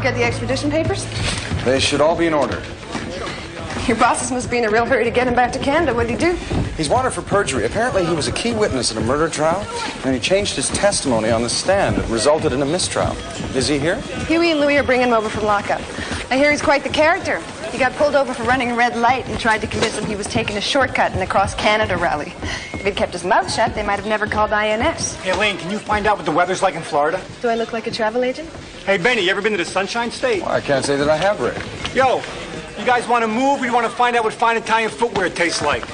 Get the extradition papers? They should all be in order. Your bosses must be in a real hurry to get him back to Canada. What'd he do? He's wanted for perjury. Apparently he was a key witness in a murder trial, and he changed his testimony on the stand. It resulted in a mistrial. Is he here? Huey and Louie are bringing him over from lockup. I hear he's quite the character. He got pulled over for running a red light and tried to convince them he was taking a shortcut in a cross-Canada rally. If he'd kept his mouth shut, they might have never called INS. Hey, Elaine, can you find out what the weather's like in Florida? Do I look like a travel agent? Hey, Benny, you ever been to the Sunshine State? Well, I can't say that I have, Ray. Yo, you guys want to move or you want to find out what fine Italian footwear tastes like?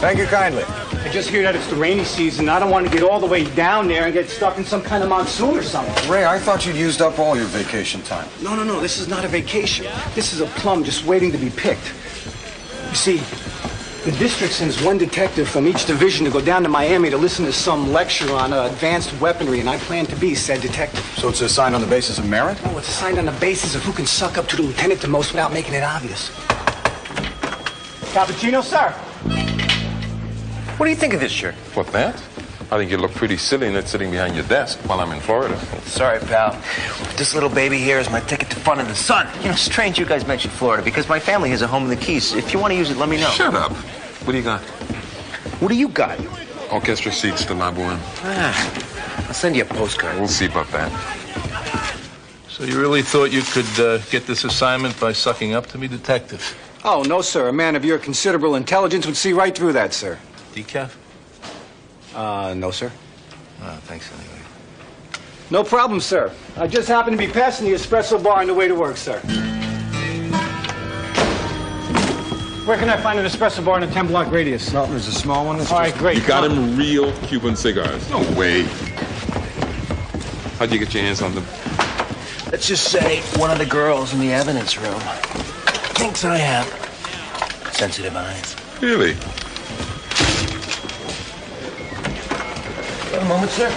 Thank you kindly. I just hear that it's the rainy season. I don't want to get all the way down there and get stuck in some kind of monsoon or something. Ray, I thought you'd used up all your vacation time. No. This is not a vacation. This is a plum just waiting to be picked. You see, the district sends one detective from each division to go down to Miami to listen to some lecture on advanced weaponry, and I plan to be said detective. So it's assigned on the basis of merit? Oh, it's assigned on the basis of who can suck up to the lieutenant the most without making it obvious. Cappuccino, sir. What do you think of this shirt? What, that? I think you look pretty silly in it sitting behind your desk while I'm in Florida. Sorry, pal. This little baby here is my ticket to fun in the sun. You know, strange you guys mentioned Florida because my family has a home in the Keys. If you want to use it, let me know. Shut up. What do you got? What do you got? Orchestra seats to La Boheme. I'll send you a postcard. We'll see about that. So you really thought you could get this assignment by sucking up to me, detective? Oh, no, sir. A man of your considerable intelligence would see right through that, sir. Decaf? No, sir. Thanks anyway. No problem, sir. I just happened to be passing the espresso bar on the way to work, sir. Where can I find an espresso bar in a 10-block radius? No, there's a small one. All right, great. You got him real Cuban cigars. No way. How'd you get your hands on them? Let's just say one of the girls in the evidence room thinks I have sensitive eyes. Really? One moment, sir.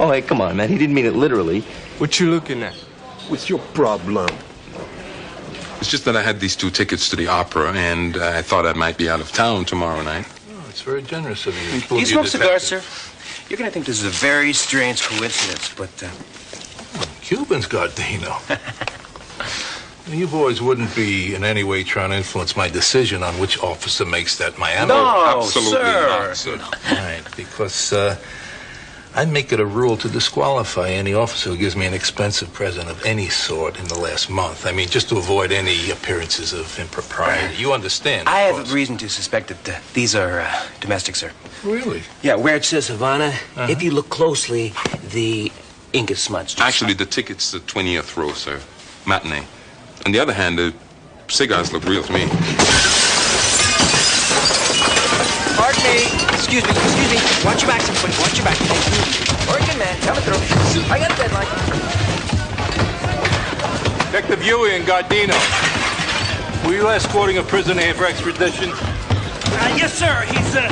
Oh, hey, come on, man. He didn't mean it literally. What you looking at? What's your problem? It's just that I had these 2 tickets to the opera, and I thought I might be out of town tomorrow night. Oh, it's very generous of you. Do you smoke cigars, sir? You're going to think this is a very strange coincidence, but... Cubans, Gardino. You boys wouldn't be in any way trying to influence my decision on which officer makes that Miami. No, absolutely not, sir. Right, because I make it a rule to disqualify any officer who gives me an expensive present of any sort in the last month. I mean, just to avoid any appearances of impropriety. You understand? I have reason to suspect that these are domestic, sir. Really? Yeah, where it says Havana, if you look closely, the ink is smudged. Actually, the ticket's the 20th row, sir. Matinee. On the other hand, the cigars look real to me. Pardon me. Excuse me. Watch your back, somebody. Watch your back. Working, man. Coming through. I got a deadline. Detective Huey and Gardino. Were you escorting a prisoner here for extradition? Yes, sir. He's, I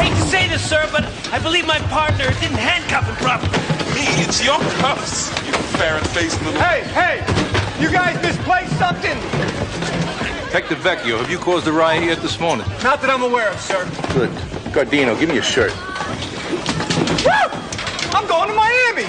hate to say this, sir, but I believe my partner didn't handcuff him properly. Hey, it's your cuffs, you ferret-faced little... Hey! You guys misplaced something! Detective Vecchio, have you caused a riot yet this morning? Not that I'm aware of, sir. Good. Gardino, give me your shirt. Woo! I'm going to Miami!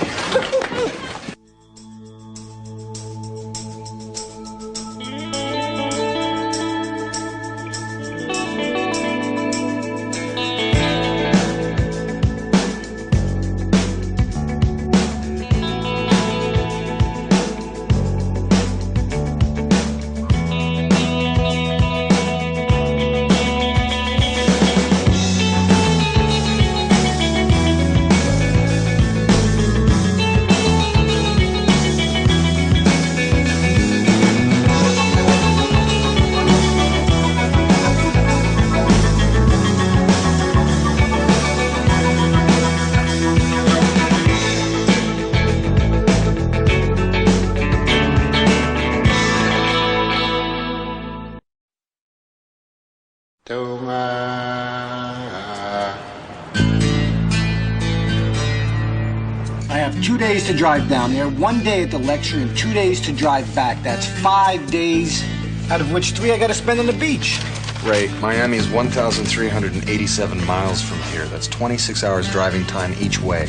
I have 2 days to drive down there, 1 day at the lecture, and 2 days to drive back. That's 5 days, out of which 3 I gotta spend on the beach. Ray, Miami is 1,387 miles from here. That's 26 hours driving time each way.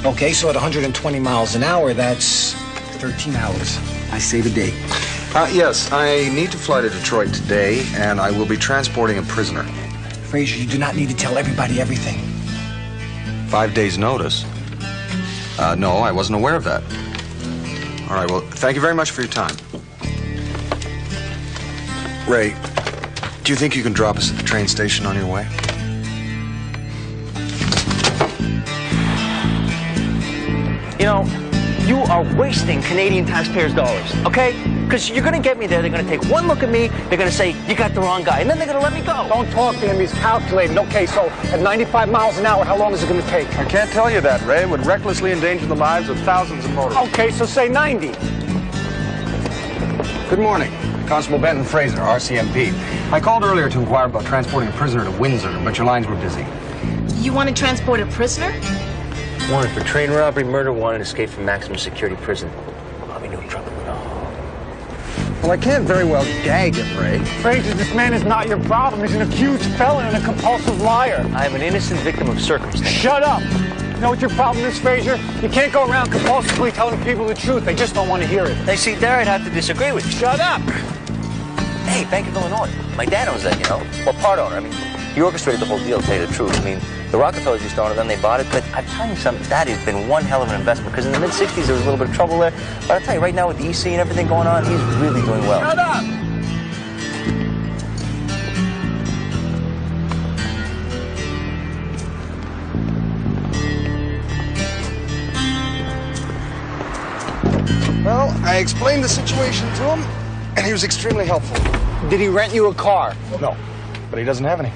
Okay, so at 120 miles an hour, that's 13 hours. I save a day. Yes, I need to fly to Detroit today, and I will be transporting a prisoner. Fraser, you do not need to tell everybody everything. 5 days' notice? No, I wasn't aware of that. All right, well, thank you very much for your time. Ray, do you think you can drop us at the train station on your way? You know, you are wasting Canadian taxpayers' dollars, okay? Because you're going to get me there, they're going to take one look at me, they're going to say, you got the wrong guy, and then they're going to let me go. Don't talk to him, he's calculated. Okay, so at 95 miles an hour, how long is it going to take? I can't tell you that, Ray. It would recklessly endanger the lives of thousands of motorists. Okay, so say 90. Good morning. Constable Benton Fraser, RCMP. I called earlier to inquire about transporting a prisoner to Windsor, but your lines were busy. You want to transport a prisoner? Wanted for train robbery, murder, wanted to escape from maximum security prison. I'll be no trouble at all. Well, I can't very well gag him, Ray. Fraser, this man is not your problem. He's an accused felon and a compulsive liar. I am an innocent victim of circumstance. Shut up! You know what your problem is, Fraser? You can't go around compulsively telling people the truth. They just don't want to hear it. Hey, see, there I'd have to disagree with you. Shut up! Hey, Bank of Illinois. My dad owns that, you know? Well, part owner. I mean, he orchestrated the whole deal, to tell you the truth. I mean, the Rockefellers used to own it, then they bought it. But I'm telling you something, that has been one hell of an investment, because in the mid-'60s, there was a little bit of trouble there. But I'll tell you, right now, with the EC and everything going on, he's really doing well. Shut up! Well, I explained the situation to him, and he was extremely helpful. Did he rent you a car? No, but he doesn't have any.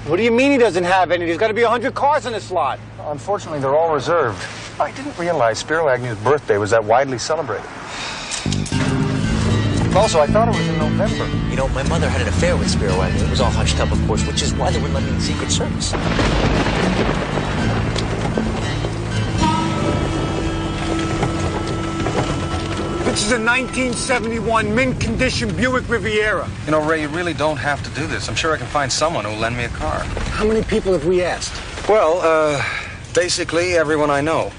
What do you mean he doesn't have any? There's got to be 100 cars in this lot. Unfortunately, they're all reserved. I didn't realize Spiro Agnew's birthday was that widely celebrated. Also, I thought it was in November. You know, my mother had an affair with Spiro Agnew. It was all hushed up, of course, which is why they wouldn't let me in the Secret Service. This is a 1971 mint condition Buick Riviera. You know, Ray, you really don't have to do this. I'm sure I can find someone who'll lend me a car. How many people have we asked? Well, basically everyone I know.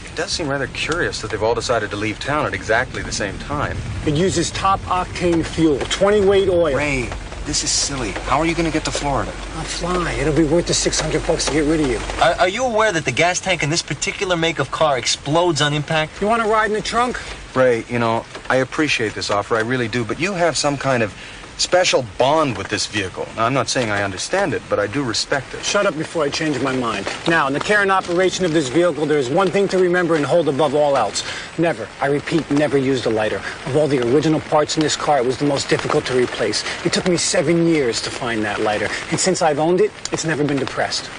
It does seem rather curious that they've all decided to leave town at exactly the same time. It uses top octane fuel, 20-weight oil. Ray, this is silly. How are you going to get to Florida? I'll fly. It'll be worth the $600 to get rid of you. Are you aware that the gas tank in this particular make of car explodes on impact? You want to ride in the trunk? Ray, you know, I appreciate this offer, I really do, but you have some kind of special bond with this vehicle. Now, I'm not saying I understand it, but I do respect it. Shut up before I change my mind. Now, in the care and operation of this vehicle, there is one thing to remember and hold above all else. Never, I repeat, never used a lighter. Of all the original parts in this car, it was the most difficult to replace. It took me 7 years to find that lighter, and since I've owned it, it's never been depressed.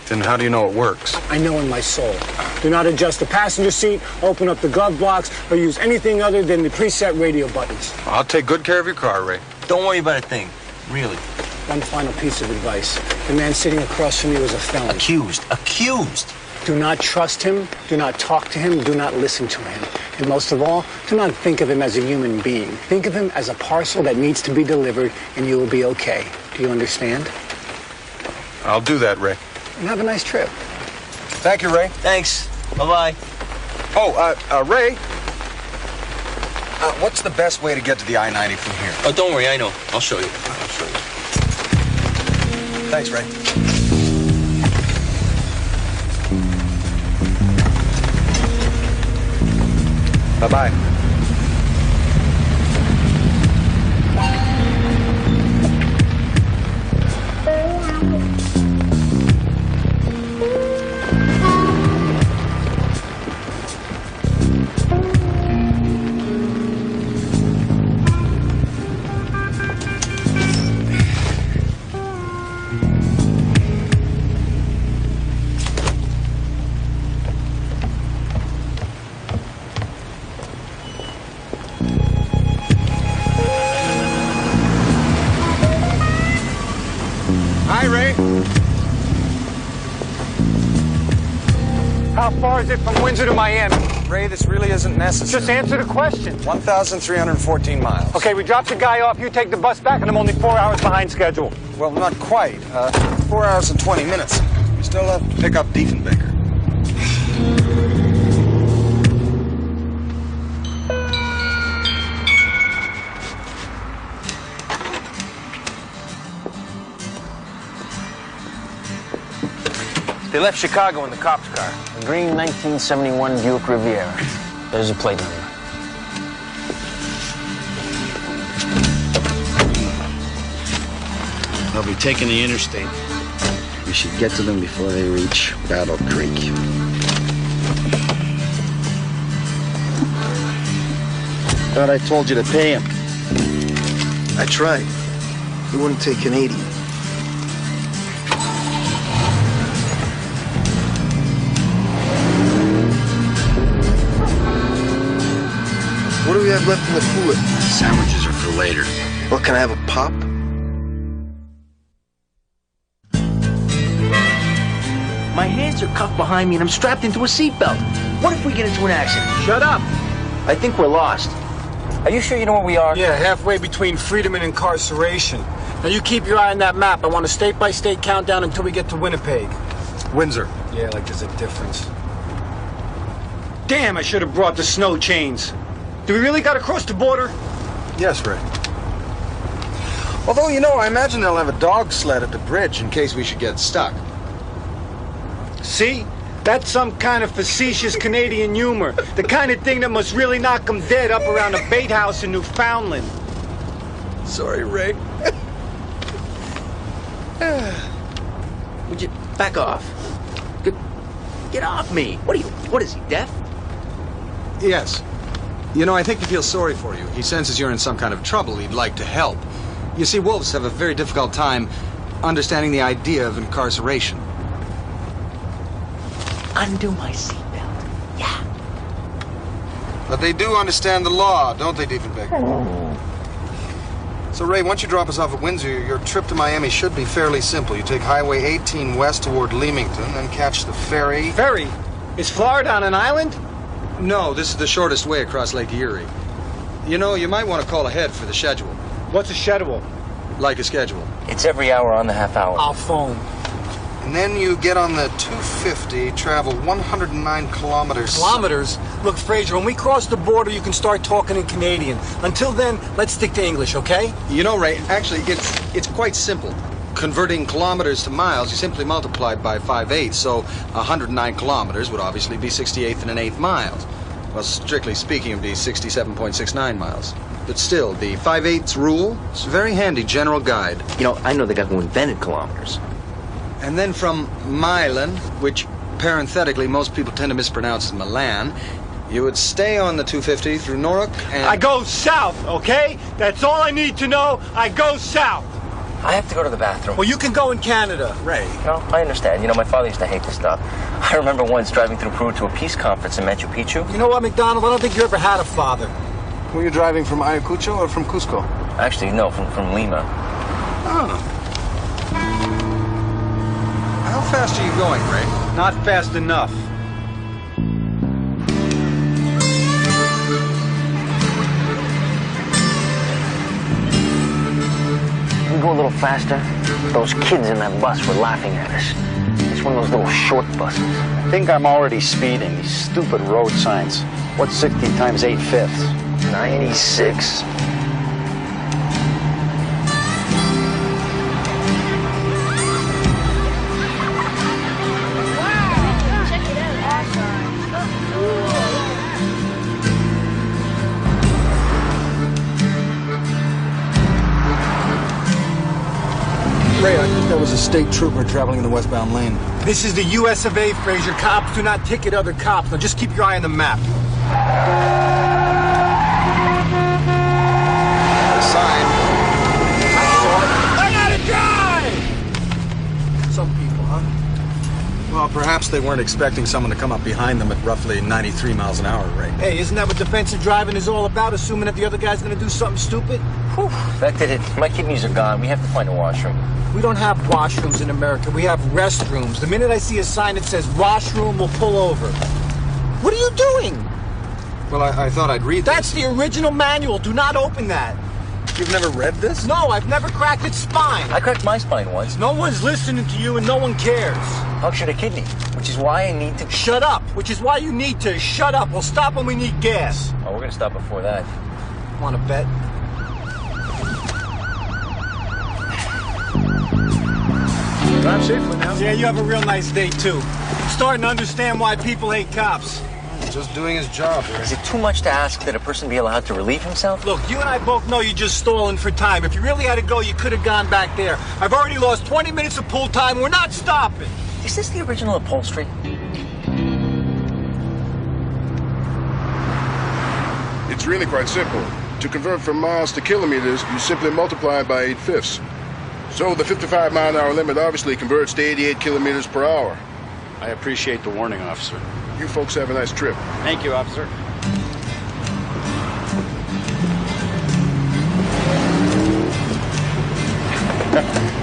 Then how do you know it works? I know in my soul. Do not adjust the passenger seat, open up the glove box, or use anything other than the preset radio buttons. I'll take good care of your car, Ray. Don't worry about a thing. Really. One final piece of advice. The man sitting across from you is a felon. Accused. Accused. Do not trust him, do not talk to him, do not listen to him. And most of all, do not think of him as a human being. Think of him as a parcel that needs to be delivered, and you will be okay. Do you understand? I'll do that, Ray. And have a nice trip. Thank you, Ray. Thanks. Bye-bye. Oh, Ray. What's the best way to get to the I-90 from here? Oh, don't worry, I know. I'll show you. Thanks, Ray. Bye-bye. How far is it from Windsor to Miami? Ray, this really isn't necessary. Just answer the question. 1,314 miles. Okay, we drop the guy off, you take the bus back, and I'm only 4 hours behind schedule. Well, not quite. 4 hours and 20 minutes. You still have to pick up Diefenbaker. They left Chicago in the cop's car. A green 1971 Buick Riviera. There's a plate number. They'll be taking the interstate. We should get to them before they reach Battle Creek. Thought I told you to pay him. I tried. He wouldn't take Canadian. What do we have left in the cooler? Sandwiches are for later. Well, can I have a pop? My hands are cuffed behind me and I'm strapped into a seatbelt. What if we get into an accident? Shut up. I think we're lost. Are you sure you know where we are? Yeah, halfway between freedom and incarceration. Now, you keep your eye on that map. I want a state-by-state countdown until we get to Winnipeg. Windsor. Yeah, like there's a difference. Damn, I should have brought the snow chains. Do we really got to cross the border? Yes, Ray. Although, you know, I imagine they'll have a dog sled at the bridge in case we should get stuck. See? That's some kind of facetious Canadian humor. The kind of thing that must really knock them dead up around a bait house in Newfoundland. Sorry, Ray. Would you back off? Get off me. What is he, deaf? Yes. You know, I think he feels sorry for you. He senses you're in some kind of trouble. He'd like to help. You see, wolves have a very difficult time understanding the idea of incarceration. Undo my seatbelt. Yeah. But they do understand the law, don't they, Diefenbaker? So, Ray, once you drop us off at Windsor, your trip to Miami should be fairly simple. You take Highway 18 west toward Leamington, then catch the ferry. Ferry? Is Florida on an island? No, this is the shortest way across Lake Erie. You know, you might want to call ahead for the schedule. What's a schedule? Like a schedule. It's every hour on the half hour. I'll phone. And then you get on the 250, travel 109 kilometers. Kilometers? Look, Fraser, when we cross the border, you can start talking in Canadian. Until then, let's stick to English, okay? You know, Ray, actually, it's quite simple. Converting kilometers to miles, you simply multiply by 5/8, so 109 kilometers would obviously be 68th and an eighth miles. Well, strictly speaking, it would be 67.69 miles. But still, the 5/8 rule is a very handy general guide. You know, I know the guy who invented kilometers. And then from Milan, which parenthetically most people tend to mispronounce as Milan, you would stay on the 250 through Norfolk and... I go south, okay? That's all I need to know. I go south. I have to go to the bathroom. Well, you can go in Canada. Ray. No, I understand. You know, my father used to hate this stuff. I remember once driving through Peru to a peace conference in Machu Picchu. You know what, McDonald? I don't think you ever had a father. Were you driving from Ayacucho or from Cusco? Actually, no, from Lima. Oh. How fast are you going, Ray? Not fast enough. Can we go a little faster? Those kids in that bus were laughing at us. It's one of those little short buses. I think I'm already speeding. These stupid road signs. What's 60 times 8/5? 96. Ray, I think that was a state trooper traveling in the westbound lane. This is the U.S. of A., Fraser. Cops do not ticket other cops. Now just keep your eye on the map. Sign. I gotta drive! Some people, huh? Well, perhaps Perhaps they weren't expecting someone to come up behind them at roughly 93 miles an hour rate. Hey, isn't that what defensive driving is all about? Assuming that the other guy's gonna do something stupid? Whew, that did it. My kidneys are gone. We have to find a washroom. We don't have washrooms in America. We have restrooms. The minute I see a sign that says washroom, we'll pull over. What are you doing? Well, I thought I'd read That's the original manual. Do not open that. You've never read this? No, I've never cracked its spine. I cracked my spine once. No one's listening to you and no one cares. Punctured a kidney, which is why I need to... Shut up, which is why you need to shut up. We'll stop when we need gas. Oh, we're gonna stop before that. Want to bet? Drive safely now. Yeah, you have a real nice day, too. I'm starting to understand why people hate cops. Just doing his job. Is it too much to ask that a person be allowed to relieve himself? Look, you and I both know you're just stalling for time. If you really had to go, you could have gone back there. I've already lost 20 minutes of pool time. We're not stopping. Is this the original upholstery? It's really quite simple. To convert from miles to kilometers, you simply multiply it by 8/5. So the 55-mile-an-hour limit obviously converts to 88 kilometers per hour. I appreciate the warning, officer. You folks have a nice trip. Thank you, officer.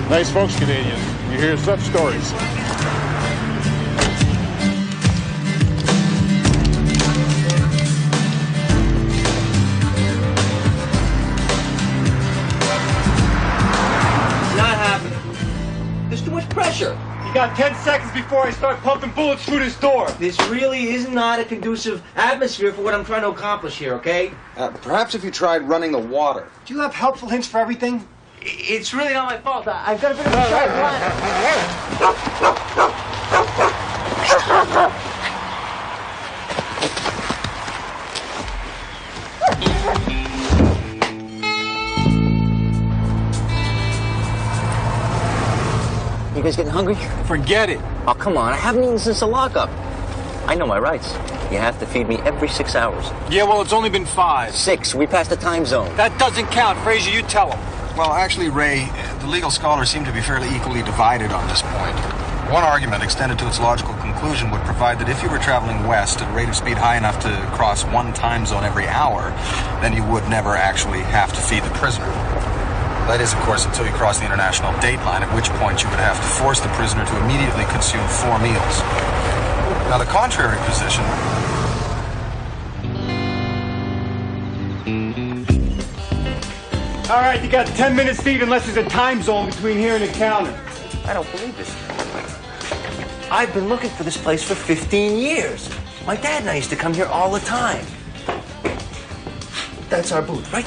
Nice folks, Canadians. You hear such stories. Not happening. There's too much pressure. You got 10 seconds before I start pumping bullets through this door. This really is not a conducive atmosphere for what I'm trying to accomplish here, okay? Perhaps if you tried running the water. Do you have helpful hints for everything? It's really not my fault. I've got to figure this out. You guys getting hungry? Forget it. Oh, come on. I haven't eaten since the lockup. I know my rights. You have to feed me every 6 hours. Yeah, well, it's only been 5. 6. We passed the time zone. That doesn't count. Fraser, you tell him. Well, actually, Ray, the legal scholars seem to be fairly equally divided on this point. One argument, extended to its logical conclusion, would provide that if you were traveling west at a rate of speed high enough to cross one time zone every hour, then you would never actually have to feed the prisoner. That is, of course, until you cross the international date line, at which point you would have to force the prisoner to immediately consume 4 meals. Now, the contrary position... All right, you got 10 minutes to eat unless there's a time zone between here and the counter. I don't believe this. I've been looking for this place for 15 years. My dad and I used to come here all the time. That's our booth, right?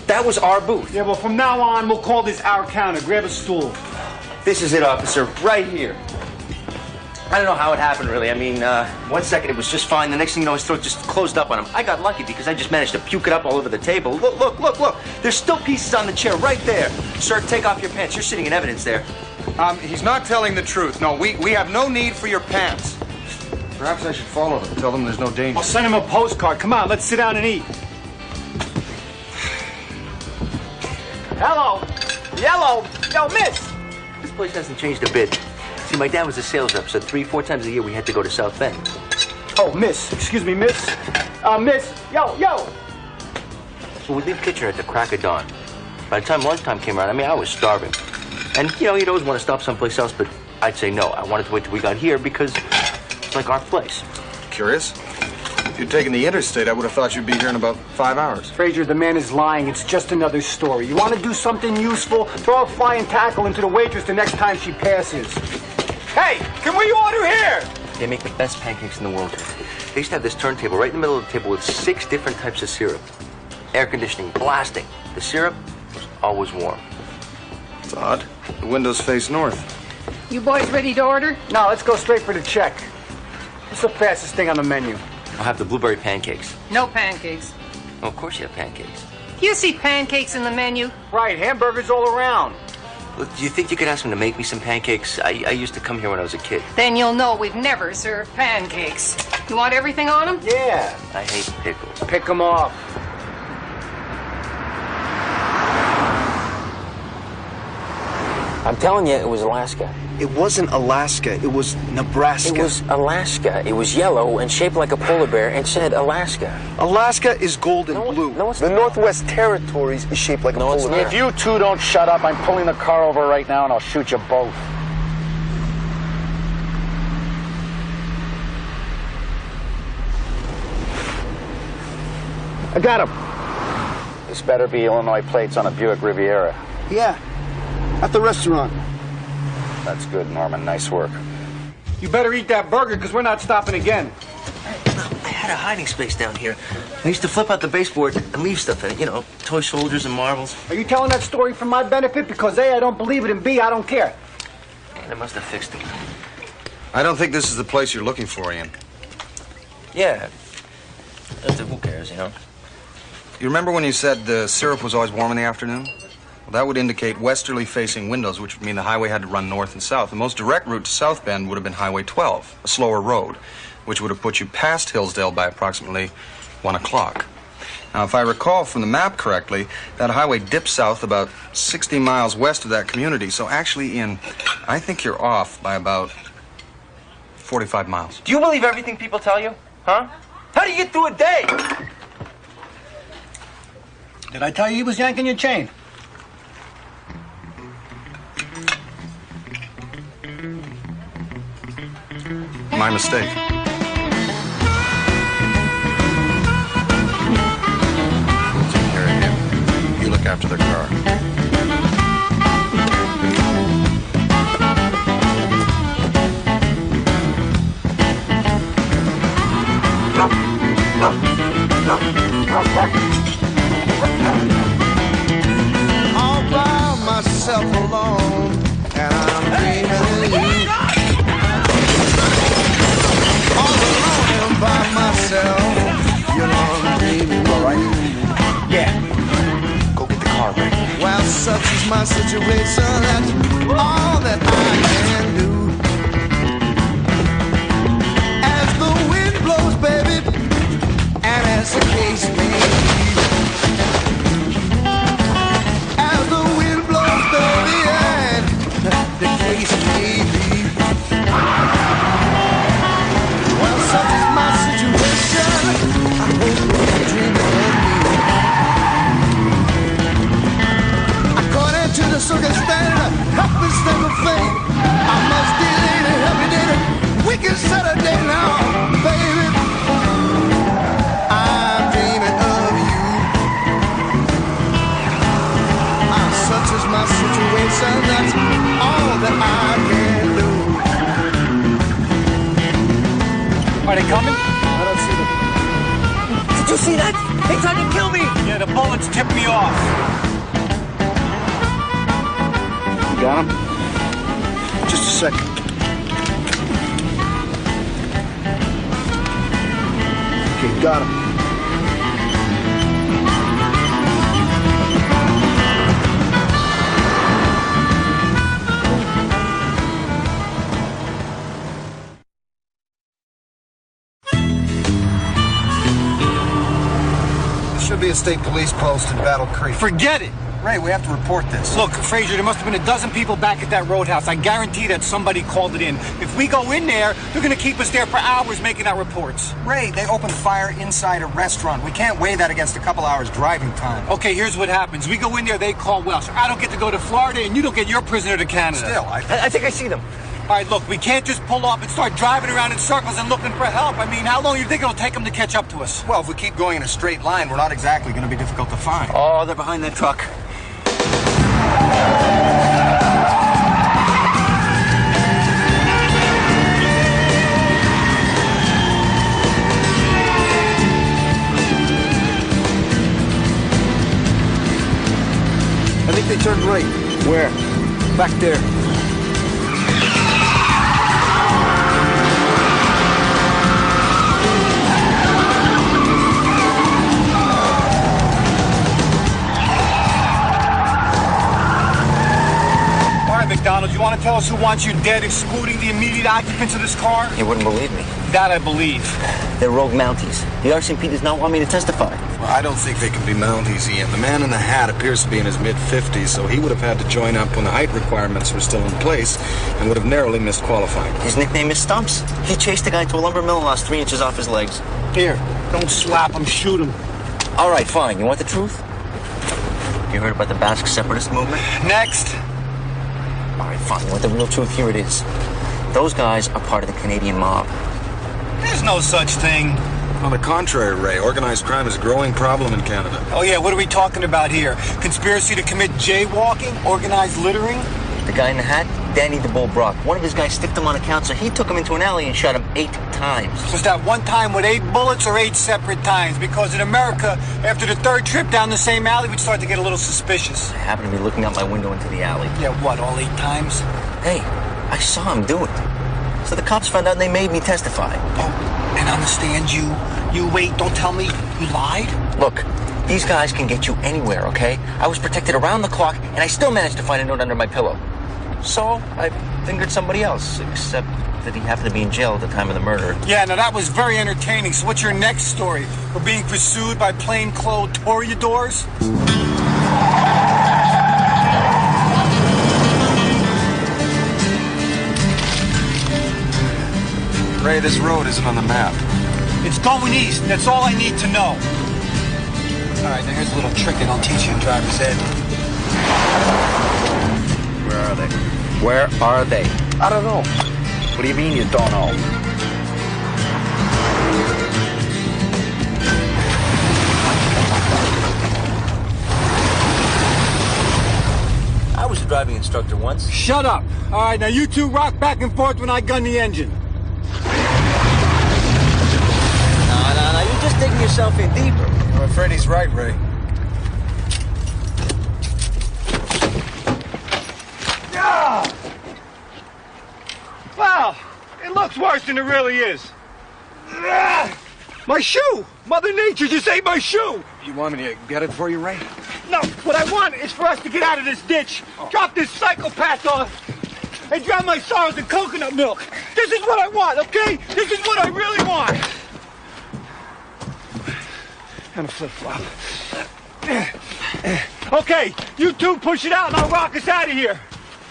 That was our booth. Yeah, well, from now on, we'll call this our counter. Grab a stool. This is it, officer, right here. I don't know how it happened, really. I mean, 1 second it was just fine. The next thing you know, his throat just closed up on him. I got lucky because I just managed to puke it up all over the table. Look, look, look, look. There's still pieces on the chair right there. Sir, take off your pants. You're sitting in evidence there. He's not telling the truth. No, we have no need for your pants. Perhaps I should follow them. Tell them there's no danger. I'll send him a postcard. Come on, let's sit down and eat. Hello. Yellow. Yo, miss. This place hasn't changed a bit. See, my dad was a sales rep, so 3-4 times a year we had to go to South Bend. Oh, miss. Excuse me, miss. Miss. Yo. So we'd leave Kitchener at the crack of dawn. By the time lunchtime came around, I mean, I was starving. And, you know, you'd always want to stop someplace else, but I'd say no. I wanted to wait till we got here because it's like our place. Curious? If you'd taken the interstate, I would have thought you'd be here in about 5 hours. Fraser, the man is lying. It's just another story. You want to do something useful? Throw a flying tackle into the waitress the next time she passes. Hey, can we order here? They make the best pancakes in the world. They used to have this turntable right in the middle of the table with 6 different types of syrup. Air conditioning, blasting. The syrup was always warm. It's odd. The windows face north. You boys ready to order? No, let's go straight for the check. What's the fastest thing on the menu? I'll have the blueberry pancakes. No pancakes. Oh, of course you have pancakes. Do you see pancakes in the menu? Right, hamburgers all around. Look, do you think you could ask him to make me some pancakes? I used to come here when I was a kid. Then you'll know we've never served pancakes. You want everything on them? Yeah. I hate pickles. Pick them off. I'm telling you, it was Alaska. It wasn't Alaska. It was Nebraska. It was Alaska. It was yellow and shaped like a polar bear and said Alaska. Alaska is gold and blue. No, it's the not. Northwest Territories is shaped like a polar bear. If you two don't shut up, I'm pulling the car over right now and I'll shoot you both. I got him. This better be Illinois plates on a Buick Riviera. Yeah, at the restaurant. That's good, Norman. Nice work. You better eat that burger, because we're not stopping again. I had a hiding space down here. I used to flip out the baseboard and leave stuff in it. You know, toy soldiers and marbles. Are you telling that story for my benefit? Because A, I don't believe it, and B, I don't care. They must have fixed it. I don't think this is the place you're looking for, Ian. Yeah. Who cares, you know? You remember when you said the syrup was always warm in the afternoon? Well, that would indicate westerly facing windows, which would mean the highway had to run north and south. The most direct route to South Bend would have been Highway 12, a slower road, which would have put you past Hillsdale by approximately 1 o'clock. Now, if I recall from the map correctly, that highway dips south about 60 miles west of that community. So actually, Ian, I think you're off by about 45 miles. Do you believe everything people tell you? Huh? How do you get through a day? Did I tell you he was yanking your chain? My mistake. Take care of him. You look after the car. All by myself alone, and I'm dreaming of you. All alone and by myself, you know I'm dreaming. All right? Yeah. Go get the car ready. Well, such is my situation, that's all that I can do. As the wind blows, baby, and as the case may be. As the wind blows, baby, and the case may be. Well, such is my situation. I hope you're dreaming of me. According to the circumstance, helpless never fate. I must delay the happy day, the wicked Saturday now, baby. I'm dreaming of you. Such is my situation, that's all that I can do. Are they coming? I don't see them. Did you see that? They tried to kill me! Yeah, the bullets tipped me off. You got him? Just a second. Okay, got him. Should be a state police post in Battle Creek. Forget it! Ray, we have to report this. Look, Fraser, there must have been a dozen people back at that roadhouse. I guarantee that somebody called it in. If we go in there, they're going to keep us there for hours making out reports. Ray, they opened fire inside a restaurant. We can't weigh that against a couple hours driving time. Okay, here's what happens. We go in there, they call Welsh. I don't get to go to Florida, and you don't get your prisoner to Canada. Still, I think I see them. All right, look, we can't just pull off and start driving around in circles and looking for help. I mean, how long do you think it'll take them to catch up to us? Well, if we keep going in a straight line, we're not exactly going to be difficult to find. Oh, they're behind that truck. I think they turned right. Where? Back there. McDonald, you want to tell us who wants you dead, excluding the immediate occupants of this car? You wouldn't believe me. That I believe. They're rogue Mounties. The RCMP does not want me to testify. Well, I don't think they can be Mounties, Ian. The man in the hat appears to be in his mid-50s, so he would have had to join up when the height requirements were still in place and would have narrowly missed qualifying. His nickname is Stumps. He chased the guy to a lumber mill and lost 3 inches off his legs. Here, don't slap him, shoot him. All right, fine. You want the truth? You heard about the Basque separatist movement? Next. All right, fine. You want the real truth? Here it is. Those guys are part of the Canadian mob. There's no such thing. On the contrary, Ray, organized crime is a growing problem in Canada. Oh, yeah, what are we talking about here? Conspiracy to commit jaywalking? Organized littering? The guy in the hat, Danny the Bull Brock. One of his guys stiffed him on a count, so he took him into an alley and shot him 8 times. Was that one time with 8 bullets or 8 separate times? Because in America, after the 3rd trip down the same alley, we'd start to get a little suspicious. I happened to be looking out my window into the alley. Yeah, what, all 8 times? Hey, I saw him do it. So the cops found out and they made me testify. Oh, and on the stand, you wait, don't tell me you lied? Look, these guys can get you anywhere, okay? I was protected around the clock, and I still managed to find a note under my pillow. So I fingered somebody else, except that he happened to be in jail at the time of the murder. Yeah, now that was very entertaining. So what's your next story? We're being pursued by plainclothes toreadors? Ray, this road isn't on the map. It's going east. That's all I need to know. All right, now here's a little trick that I'll teach you in driver's ed. Where are they? Where are they? I don't know. What do you mean you don't know? I was a driving instructor once. Shut up. All right, now you two rock back and forth when I gun the engine. No, you're just digging yourself in deeper. I'm afraid he's right, Ray. Wow, it looks worse than it really is. My shoe! Mother Nature just ate my shoe! You want me to get it for you, Ray? No, what I want is for us to get out of this ditch, drop this psychopath off, and drown my sorrows in coconut milk. This is what I want, okay? This is what I really want. And a flip-flop. Okay, you two push it out and I'll rock us out of here.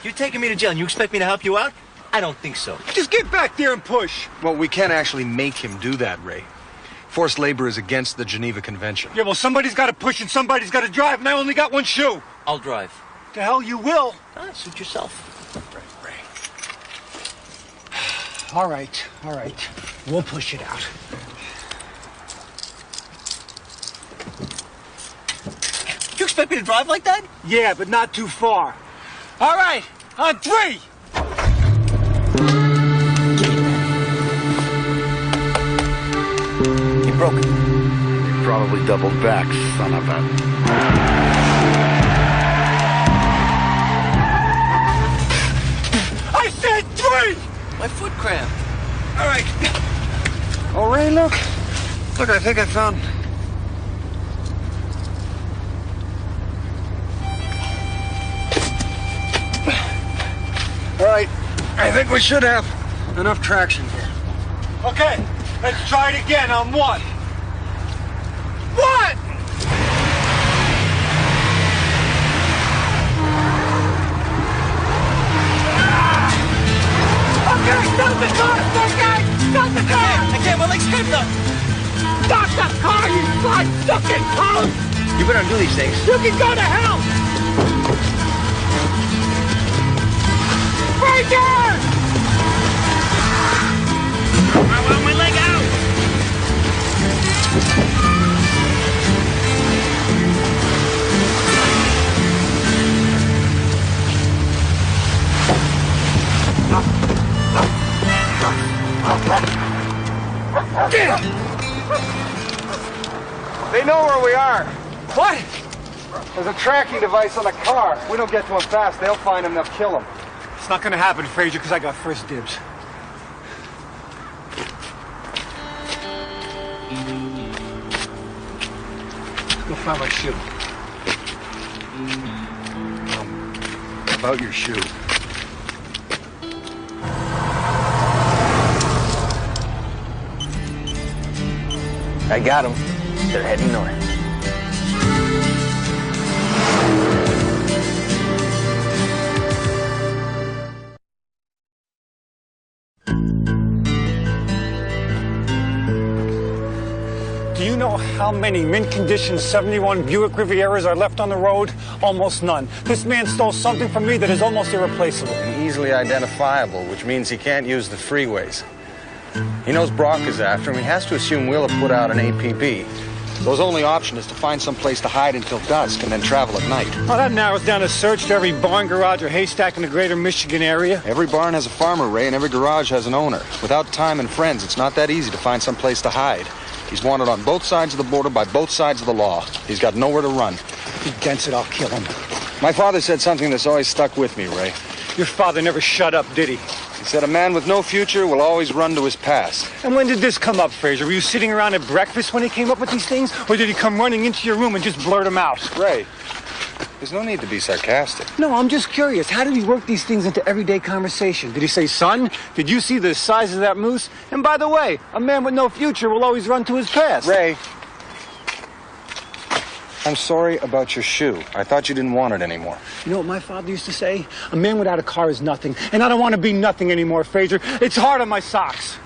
You're taking me to jail and you expect me to help you out? I don't think so. Just get back there and push. Well, we can't actually make him do that, Ray. Forced labor is against the Geneva Convention. Yeah, well, somebody's got to push and somebody's got to drive, and I only got one shoe. I'll drive. The hell you will. Suit yourself. Ray. All right. We'll push it out. You expect me to drive like that? Yeah, but not too far. All right, on 3. You broke it. You probably doubled back, son of a... I said 3! My foot cramped. All right. Oh, Ray, look. Look, I think I found... All right, I think we should have enough traction here. Okay, let's try it again on 1. 1! Okay, stop the car! Okay, stop the car! I can't, my legs scraped up. Stop the car, you blood-sucking punk! You better do these things. You can go to hell! Fraser! I want my leg out! They know where we are. What? There's a tracking device on the car. If we don't get to them fast, they'll find him, they'll kill him. It's not gonna happen, Fraser, because I got first dibs. Go find my shoe. About your shoe. I got them. They're heading north. know how many mint-condition 71 Buick Rivieras are left on the road? Almost none. This man stole something from me that is almost irreplaceable. And easily identifiable, which means he can't use the freeways. He knows Brock is after him. He has to assume we'll have put out an APB. So his only option is to find some place to hide until dusk and then travel at night. Well, that narrows down a search to every barn, garage, or haystack in the greater Michigan area. Every barn has a farmer, Ray, and every garage has an owner. Without time and friends, it's not that easy to find some place to hide. He's wanted on both sides of the border by both sides of the law. He's got nowhere to run. If he gets it, I'll kill him. My father said something that's always stuck with me, Ray. Your father never shut up, did he? He said a man with no future will always run to his past. And when did this come up, Fraser? Were you sitting around at breakfast when he came up with these things? Or did he come running into your room and just blurt them out? Ray, there's no need to be sarcastic. No, I'm just curious. How did he work these things into everyday conversation? Did he say, son, did you see the size of that moose? And by the way, a man with no future will always run to his past. Ray, I'm sorry about your shoe. I thought you didn't want it anymore. You know what my father used to say? A man without a car is nothing. And I don't want to be nothing anymore, Fraser. It's hard on my socks.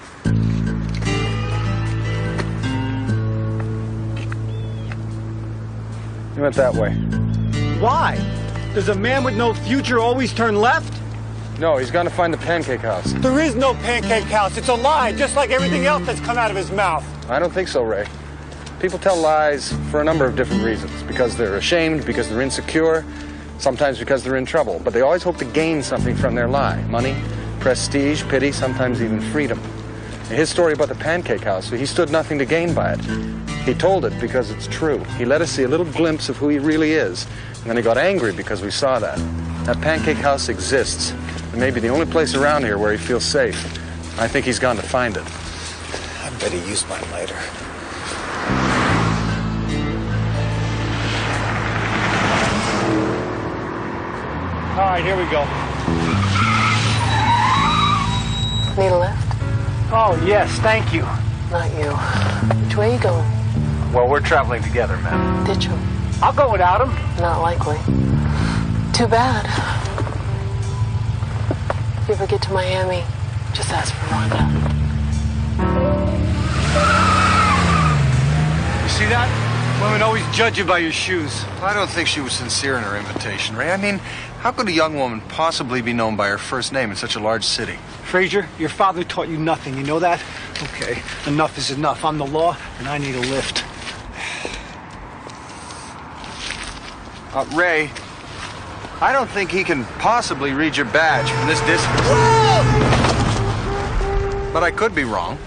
You went that way. Why? Does a man with no future always turn left? No, he's gone to find the pancake house. There is no pancake house. It's a lie, just like everything else that's come out of his mouth. I don't think so, Ray. People tell lies for a number of different reasons. Because they're ashamed, because they're insecure, sometimes because they're in trouble. But they always hope to gain something from their lie. Money, prestige, pity, sometimes even freedom. His story about the pancake house, he stood nothing to gain by it. He told it because it's true. He let us see a little glimpse of who he really is. And then he got angry because we saw that. That pancake house exists. It may be the only place around here where he feels safe. I think he's gone to find it. I bet he used my lighter. All right, here we go. Need a lift? Oh, yes, thank you. Not you. Which way are you going? Well, we're traveling together, ma'am. Ditch him. I'll go without him. Not likely. Too bad. If you ever get to Miami, just ask for Rhonda. You see that? Women always judge you by your shoes. I don't think she was sincere in her invitation, Ray. I mean, how could a young woman possibly be known by her first name in such a large city? Fraser, your father taught you nothing. You know that? Okay, enough is enough. I'm the law, and I need a lift. Ray, I don't think he can possibly read your badge from this distance. Whoa! But I could be wrong.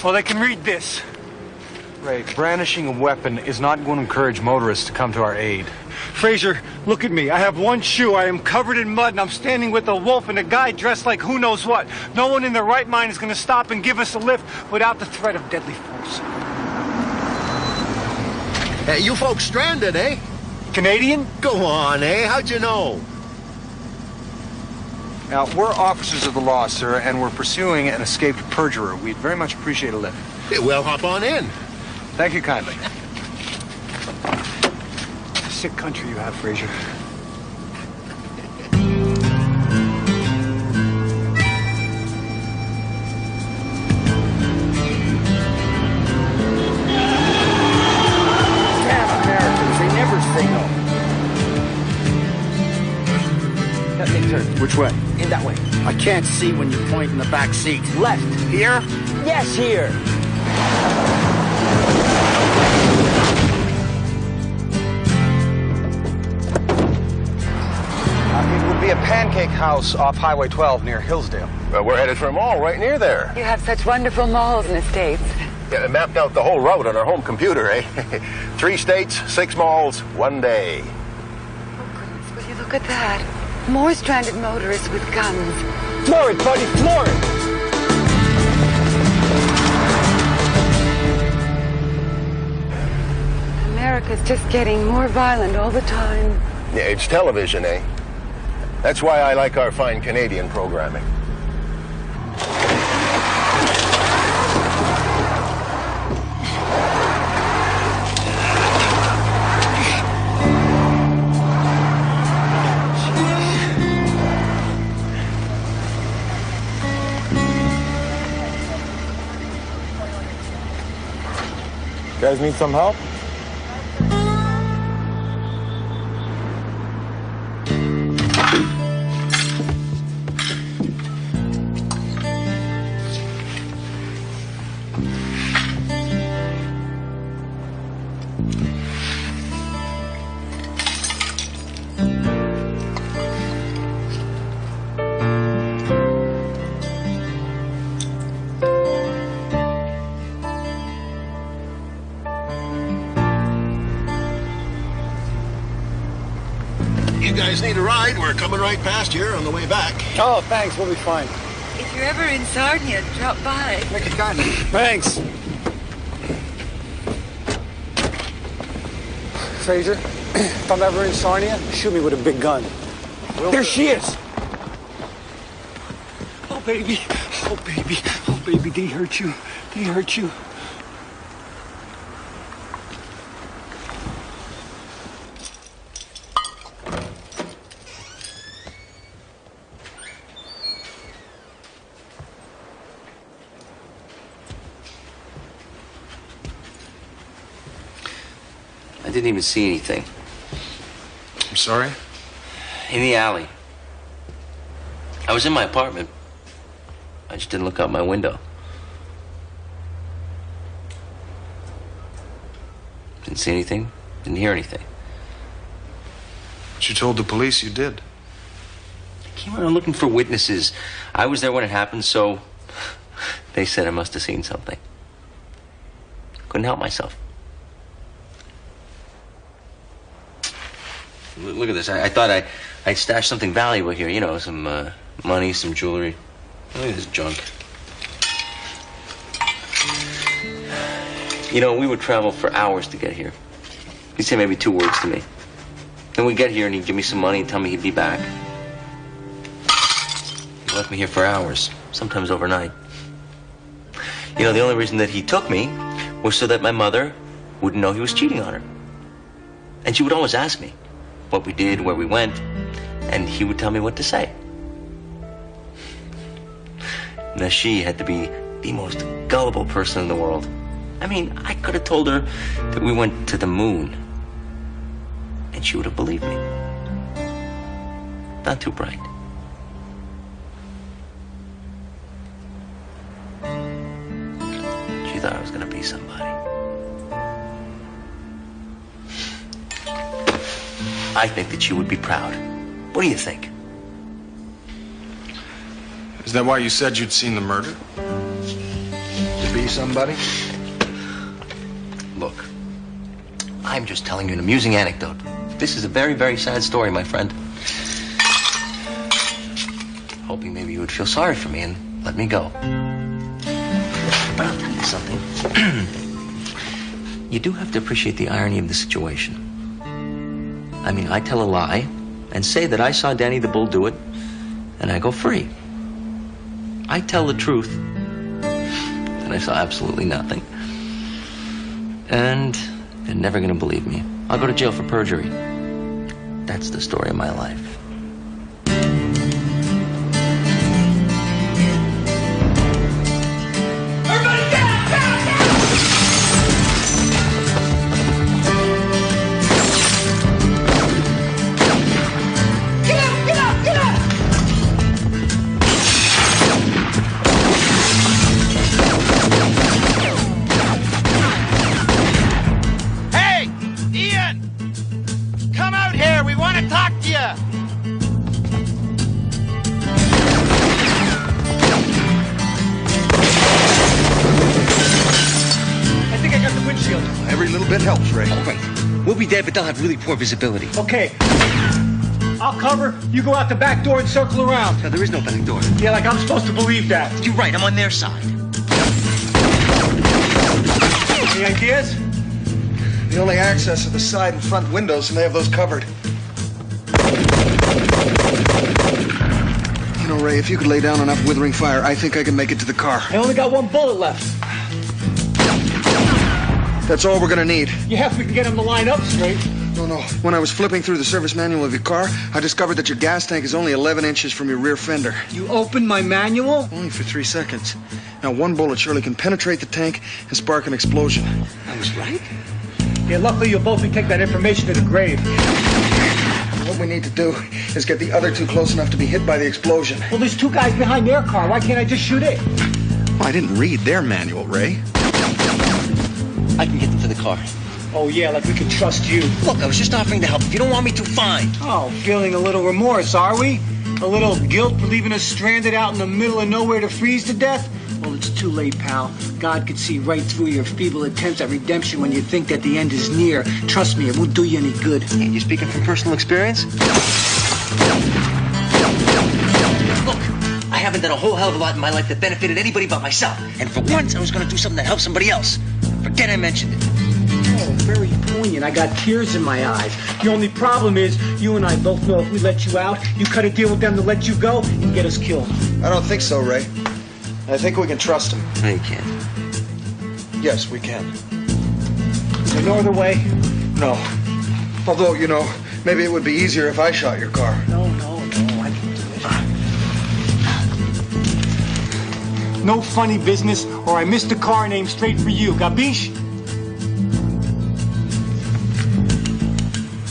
Well, they can read this. Ray, brandishing a weapon is not going to encourage motorists to come to our aid. Fraser, look at me. I have one shoe. I am covered in mud, and I'm standing with a wolf and a guy dressed like who knows what. No one in their right mind is going to stop and give us a lift without the threat of deadly force. Hey, you folks stranded, eh? Canadian? Go on, eh? How'd you know? Now, we're officers of the law, sir, and we're pursuing an escaped perjurer. We'd very much appreciate a lift. Hey, well, hop on in. Thank you kindly. Sick country you have, Fraser. Damn Americans, they never say no. That makes turn. Which way? In that way. I can't see when you point in the back seat. Left. Here? Yes, here. It would be a pancake house off Highway 12 near Hillsdale. Well, we're headed for a mall right near there. You have such wonderful malls in the States. Yeah, I mapped out the whole route on our home computer, eh? 3 states, 6 malls, 1 day. Oh, goodness, will you look at that? More stranded motorists with guns. Floor it, buddy, floor it! America's just getting more violent all the time. Yeah, it's television, eh? That's why I like our fine Canadian programming. guys need some help? You guys need a ride? We're coming right past here on the way back. Oh, thanks. We'll be fine. If you're ever in Sarnia, drop by. Make it kindly. Thanks. Fraser, if I'm ever in Sarnia, shoot me with a big gun. There she is. Oh, baby. Oh, baby. Oh, baby. They hurt you. They hurt you. I didn't even see anything. I'm sorry? In the alley. I was in my apartment. I just didn't look out my window. Didn't see anything. Didn't hear anything. But you told the police you did. I came around looking for witnesses. I was there when it happened, so they said I must have seen something. Couldn't help myself. Look at this. I thought I'd stashed something valuable here. You know, some money, some jewelry. Look at this junk. You know, we would travel for hours to get here. He'd say maybe 2 words to me. Then we'd get here and he'd give me some money and tell me he'd be back. He left me here for hours, sometimes overnight. You know, the only reason that he took me was so that my mother wouldn't know he was cheating on her. And she would always ask me what we did, where we went, and he would tell me what to say. Now, she had to be the most gullible person in the world. I mean, I could have told her that we went to the moon, and she would have believed me. Not too bright. She thought I was gonna be somebody. I think that you would be proud. What do you think? Is that why you said you'd seen the murder? To be somebody? Look, I'm just telling you an amusing anecdote. This is a very, very sad story, my friend. Hoping maybe you would feel sorry for me and let me go. But I'll tell you something. You do have to appreciate the irony of the situation. I mean, I tell a lie and say that I saw Danny the Bull do it, and I go free. I tell the truth, and I saw absolutely nothing. And they're never gonna believe me. I'll go to jail for perjury. That's the story of my life. Every little bit helps, Ray. Oh, right. We'll be dead, but they'll have really poor visibility. Okay. I'll cover. You go out the back door and circle around. No, there is no back door. Yeah, like I'm supposed to believe that. You're right. I'm on their side. Any ideas? The only access are the side and front windows, and they have those covered. You know, Ray, if you could lay down enough withering fire, I think I can make it to the car. I only got 1 bullet left. That's all we're gonna need. You have to get him to line up straight. No. When I was flipping through the service manual of your car, I discovered that your gas tank is only 11 inches from your rear fender. You opened my manual? Only for 3 seconds. Now, one bullet surely can penetrate the tank and spark an explosion. I was right? Yeah, luckily you'll both take that information to the grave. What we need to do is get the other two close enough to be hit by the explosion. Well, there's 2 guys behind their car. Why can't I just shoot it? Well, I didn't read their manual, Ray. I can get them to the car. Oh, yeah, like we can trust you. Look, I was just offering to help. If you don't want me to, fine. Oh, feeling a little remorse, are we? A little guilt for leaving us stranded out in the middle of nowhere to freeze to death? Well, it's too late, pal. God could see right through your feeble attempts at redemption when you think that the end is near. Trust me, it won't do you any good. Hey, you speaking from personal experience? Look, I haven't done a whole hell of a lot in my life that benefited anybody but myself. And for once, I was going to do something that helped somebody else. Forget I mentioned it. Oh, very poignant. I got tears in my eyes. The only problem is, you and I both know if we let you out, you cut a deal with them to let you go and get us killed. I don't think so, Ray. I think we can trust him. No, you can't. Yes, we can. Is there no other way? No. Although, you know, maybe it would be easier if I shot your car. No, I can do it. No funny business, or I missed the car and aim straight for you. Gabish?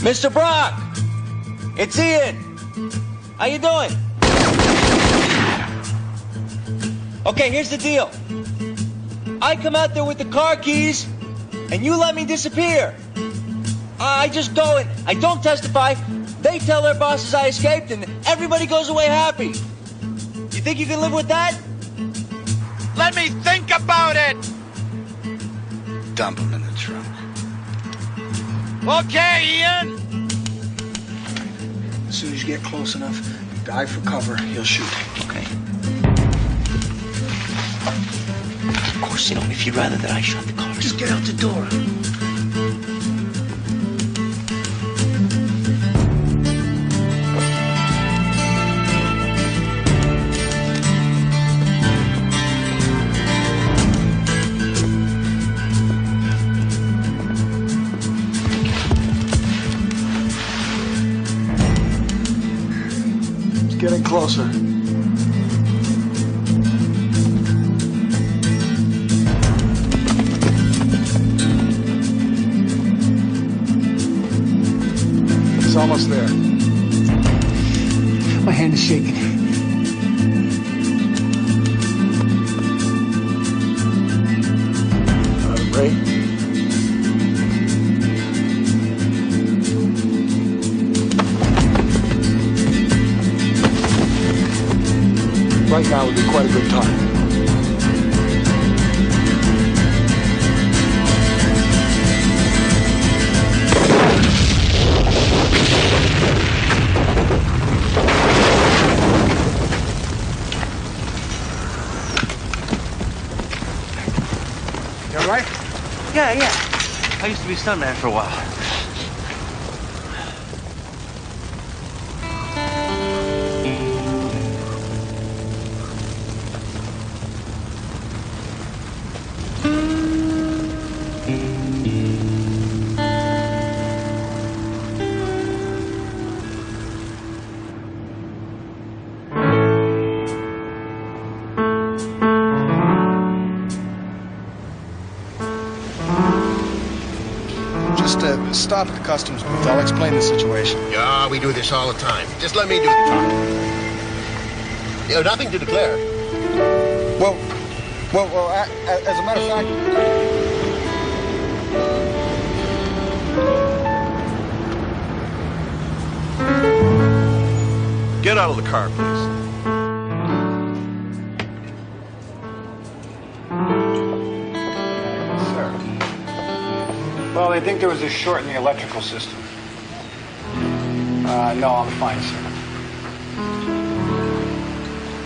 Mr. Brock! It's Ian! How you doing? Okay, here's the deal. I come out there with the car keys, and you let me disappear. I just go and I don't testify. They tell their bosses I escaped, and everybody goes away happy. You think you can live with that? Let me think about it! Dump him in the trunk. Okay, Ian? As soon as you get close enough, dive for cover, he'll shoot. Okay. Of course, you know, if you'd rather that I shot the car. Just get out the door. It's getting closer. It's almost there. My hand is shaking. Ray? Right now would be quite a good time. You all right? Yeah. I used to be a stuntman for a while. Stop at the customs booth. I'll explain the situation. Yeah, we do this all the time. Just let me do the talking. You have nothing to declare. Well, as a matter of fact... Get out of the car, please. Well, they think there was a short in the electrical system. No, I'm fine, sir.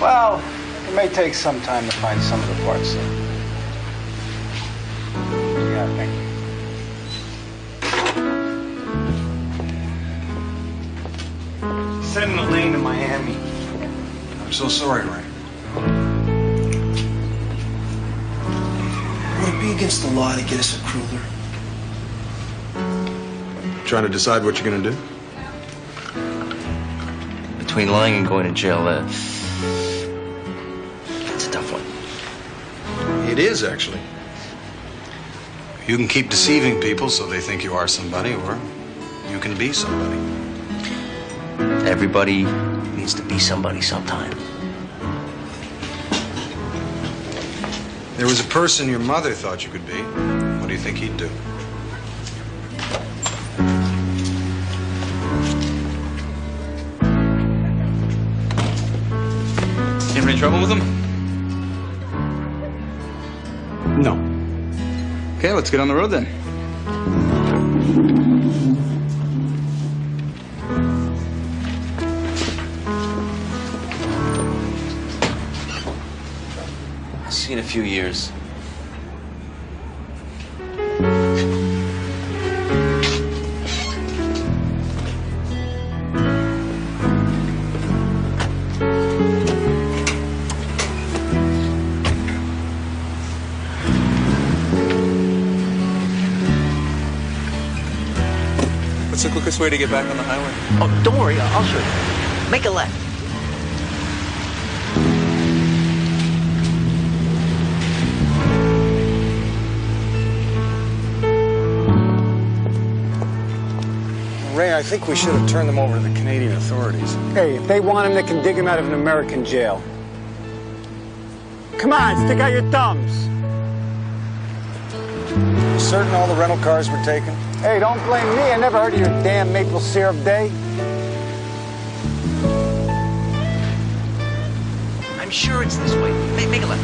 Well, it may take some time to find some of the parts, sir. Yeah, thank you. Send the lane to Miami. I'm so sorry, Ray. Would it be against the law to get us a cruiser? Trying to decide what you're going to do? Between lying and going to jail, that's a tough one. It is, actually. You can keep deceiving people so they think you are somebody, or you can be somebody. Everybody needs to be somebody sometime. There was a person your mother thought you could be. What do you think he'd do? You have any trouble with him? No. Okay, let's get on the road then. I'll see you in a few years. What's the quickest way to get back on the highway? Oh, don't worry, I'll show you. Make a left. Ray, I think we should have turned them over to the Canadian authorities. Hey, if they want him, they can dig him out of an American jail. Come on, stick out your thumbs. Certain all the rental cars were taken? Hey, don't blame me. I never heard of your damn maple syrup day. I'm sure it's this way. Make a left.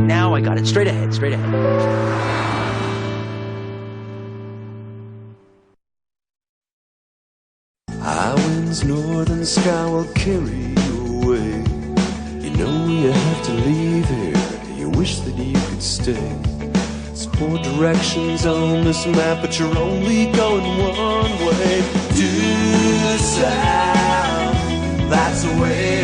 Now I got it. Straight ahead, straight ahead. Highwind's northern sky will carry you away. You know you have to leave here. You wish that you could stay. There's 4 directions on this map, but you're only going one way. Due south, that's the way.